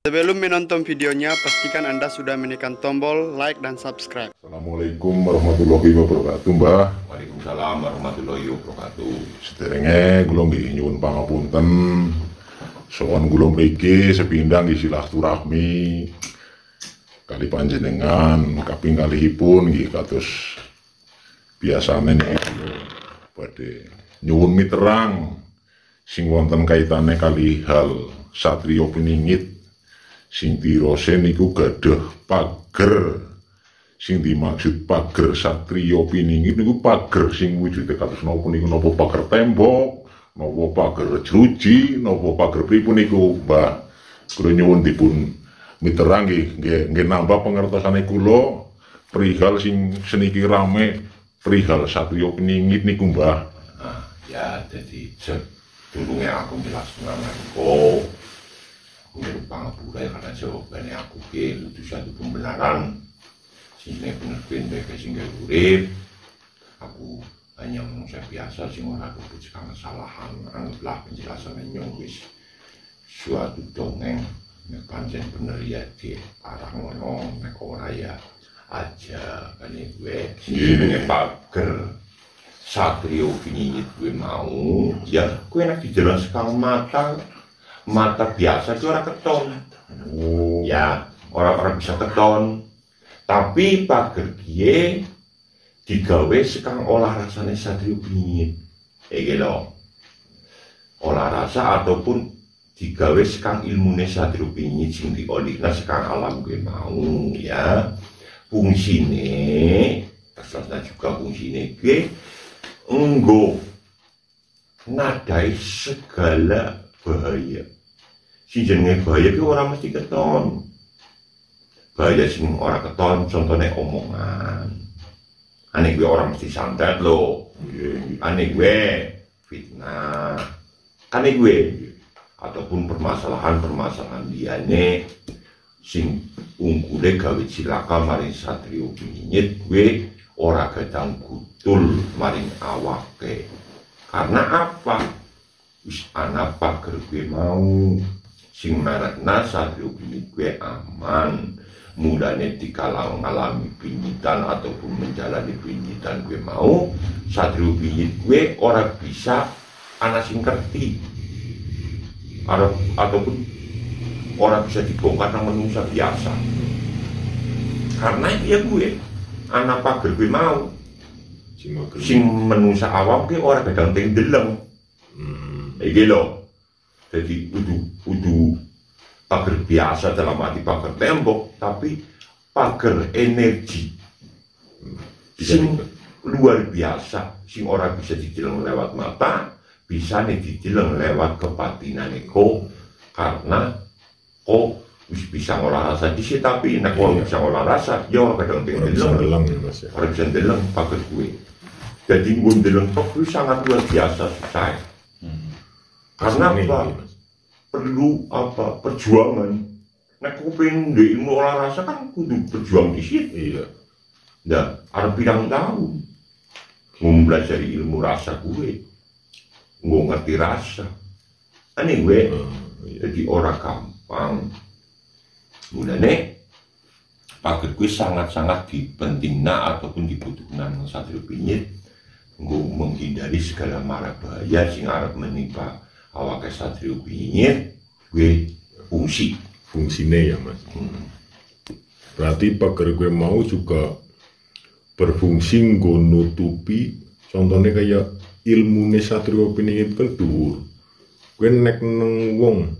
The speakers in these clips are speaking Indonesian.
Sebelum menonton videonya, pastikan Anda sudah menekan tombol like dan subscribe. Assalamualaikum warahmatullahi wabarakatuh, Mbah. Waalaikumsalam warahmatullahi wabarakatuh. Sederenge kula nggih nyuwun pangapunten. Sowan kula mriki sepindhah nggih silaturahmi kali panjenengan kaping kalihipun nggih kados biasane niki kula badhe nyuwun miterang sing wonten kaitane kali hal satriya piningit sing dirose niku gadah pager. Sing dimaksud pager satriya piningit niku pager sing wujude kados napa niku, napa pager tembok, napa pager jeruji, napa pager pripun niku, Mbah. Kula nyuwun dipun miterang nggih nambah pengertosane kula perihal sing seniki rame perihal satriya piningit niku, Mbah. Ya jadi sedurunge aku jelasno nangko aku pangapura karena jawabannya aku ke itu satu pembenaran sehingga bener-bener sehingga urip aku hanya manusia biasa sing ora kebut kesalahan. Anggaplah penjelasan nyong wis suatu dongeng nek pancen bener ya di arang ngono nek ora ya aja kan gue jenenge pager satriya piningit gue mau ya gue enak dijelaskan mata biasa itu orang keton. Ya orang-orang bisa keton, tapi pager kiye digawe sekang olah rasane satriya piningit iki lho, olah rasa ataupun digawe sekang ilmune satriya piningit sing diolihna sekang alam gue mau ya. Fungsine terserah juga fungsine gue enggo nadai segala bahaya. Si jenenge bahaya itu orang mesti keton. Bahaya sing ora keton contohnya omongan. Ane gue orang mesti santet lo. Ane gue fitnah. Ane gue ataupun permasalahan diane sing ungkule gawe cilaka maring satriya piningit gue ora gedang gutul maring awake. Karena apa? Wis ana pager gue mau sing merekna satriya piningit gue aman. Mulane dikala ngalami pingitan ataupun menjalani pingitan gue mau satriya piningit gue ora bisa ana sing ngerti ataupun ora bisa dibongkar nang manusia biasa. Karena ya gue ana pager gue mau sing manusia awam gue ora gedang deleng. Iki lho. Jadi udu pager biasa dalam arti pager tembok, tapi pager energi sing luar biasa, sing orang bisa dideleng lewat mata, bisa nih dideleng lewat kebatinane ko, karena ko bisa ngolah rasa disi, tapi nek orang bisa ngolah rasa, ya orang kadang deleng, orang bisa deleng pager gue. Jadi ngundeleng kok sangat luar biasa susah. Karena apa? Perlu apa? Perjuangan. Nek kuping di ilmu olah rasa kan kudu berjuang di situ. Iya. Nah, ada pirang tahun mempelajari ilmu rasa gue, ngerti rasa. Ini gue jadi orang gampang. Mulane pager gue sangat-sangat dipentingna ataupun dibutuhkan satriya piningit nggo menghindari segala mara bahaya sing arep menimpa awake satriya piningit gue fungsine ya Mas. Berarti pager gue mau juga berfungsi nggo nutupi contohnya kayak ilmune satriya piningit kan dhuwur. Gue nek neng wong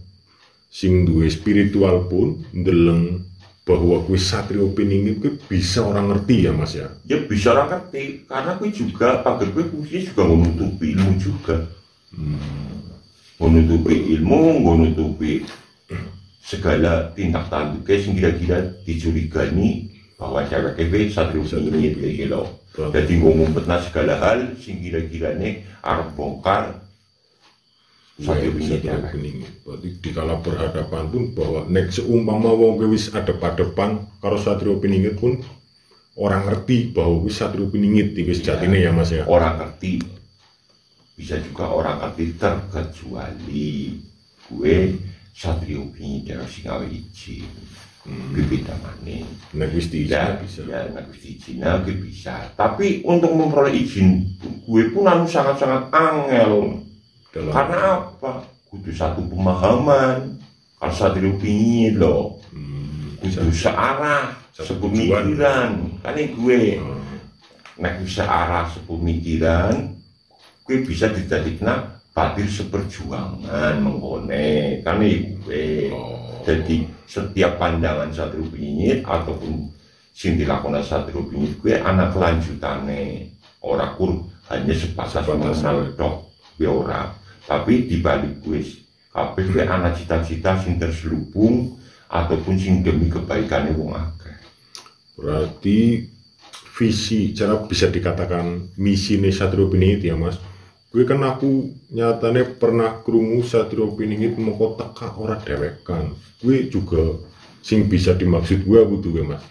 sing duwe spiritual pun ndeleng bahwa gue satriya piningit gue bisa orang ngerti ya Mas ya. Ya bisa orang ngerti karena gue juga pager gue fungsinya juga menutupi ilmu juga. Menutupi ilmu, menutupi segala tindak tanduknya sing kira-kira dicurigani bahwa cewek gue satriya piningit kayak gitu. Jadi ngumpetna segala hal sing kira-kirane arep bongkar satriya piningit. Berarti dikala berhadapan pun bahwa nek seumpama wong wis adep-adepan karo satriya piningit pun orang ngerti bahwa wis satriya piningit iki sejatine ya Mas ya. Orang ngerti. Bisa juga orang ngerti terkecuali gue satrio wingi dhewe sing gawe izin. Beda maneh. Nek wis diizin bisa. Ya, nek wis diizin bisa. Tapi untuk memperoleh izin gue pun sangat-sangat angel. Karena apa? Kudu satu pemahaman. Kalau satrio wingi lho. Kudu searah, sepemikiran. Kan gue nek bisa arah sepemikiran, gue bisa dijadikan batil seperjuangan menggone. Kan gue. Jadi setiap pandangan satrio wingi ataupun sing dilakoni satrio wingi gue anak kelanjutane. Ora kur hanya sebatas mengenal tok gue ora. Tapi dibalik gue kabeh gue anak cita-cita sing terselubung ataupun sing demi kebaikan wong akeh. Berarti visi, cara bisa dikatakan misi nih satrio wingi ya mas. Gue kan aku nyatanya pernah krungu satrio wingi mau teka ora dewekan. Gue juga sing bisa dimaksud gue butuh gue mas.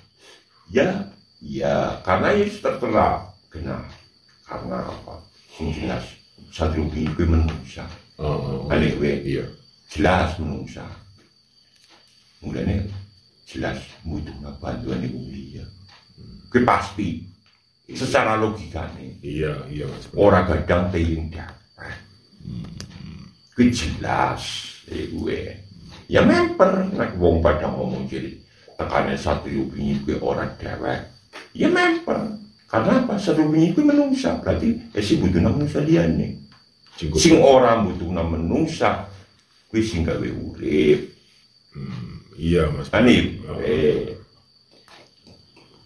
Ya karena ya tertera kena. Karena apa? Sing jelas satrio wingi gue menungsa. Balik gue iya. Jelas menungsa. Mulanya jelas butuh bantuan ibu dia. Gue pasti secara logikanya. Iya mas. Orang kadang teling dapat. Gue jelas gue. Ya memper nek wong pada ngomong jadi tekannya satrio wingi gue orang dewek. Ya memper. Karena apa? Satrio wingi gue menungsa. Berarti si butuh menungsa dia nih. Sing orang butuh menungsa. Gue sing gawe urip. Iya mas. Ani.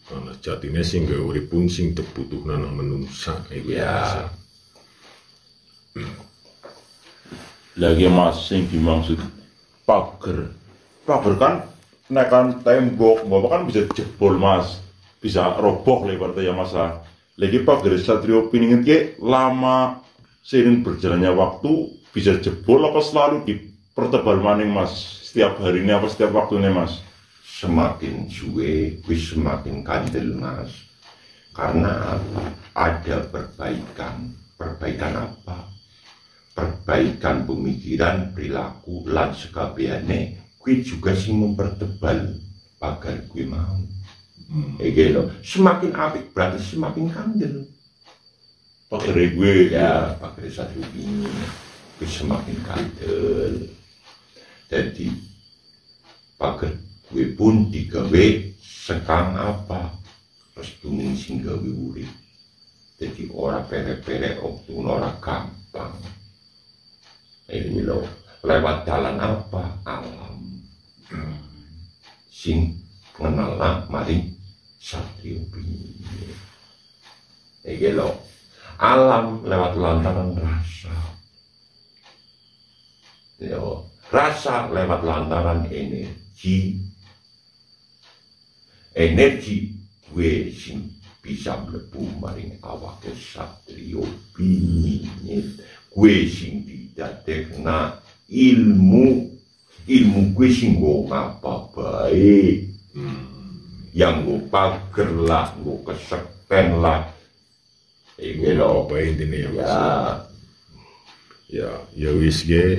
Karena jatine sing gawe urip pun sing butuh nang menungsa. Iya. Lagi mas sing dimaksud pager kan nekan tembok bapak kan bisa jebol mas, bisa roboh lebarnya ya mas. Lagi pager satrio wingi ki lama seiring berjalannya waktu bisa jebol apa selalu dipertebal maning mas, setiap harinya apa setiap waktunya mas? Semakin suwe wis semakin kandel mas. Karena apa? Ada perbaikan apa? Perbaikan pemikiran, perilaku, lan sekabehane gue juga sih mempertebal pagar gue mau. Gitu. Semakin apik berarti semakin kandel. Pagar gue ya pagar satrio wingi gue semakin kandel. Jadi pagar gue pun digawe sekang apa? Restuning sing gawe urip. Jadi ora pere-pere waktu ora gampang. Ini loh, lewat jalan apa? Alam. Sing mengenal mari satrio wingi. Ini loh, alam lewat lantaran rasa. Yo, rasa lewat lantaran energi. Energi gue sing bisa mlebu maring awak satrio wingi. Gue sing didadekna ilmu gue sing nggo ngapa bae. Yang nggo pager lah, nggo keseken lah. Iki lho apa intine ya mas. Ya wis ge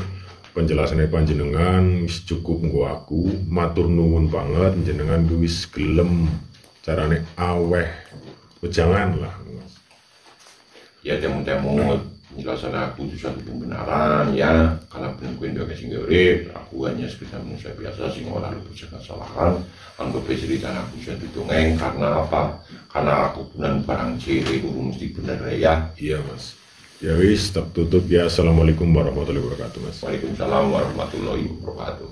penjelasannya panjenengan wis cukup nggo aku matur nuwun banget jenengan wis gelem carane aweh jangan lah mas. Ya temu-temu penjelasan aku itu satu pembenaran ya. Karena benar gue nggak kasih urip, aku hanya sekedar manusia biasa sing ora luput saka kesalahan. Anggap cerita aku satu dongeng karena apa? Karena aku bukan barang ciri urung mesti bener ya. Iya mas. Ya wis tak tutup ya. Assalamualaikum warahmatullahi wabarakatuh mas. Waalaikumsalam warahmatullahi wabarakatuh.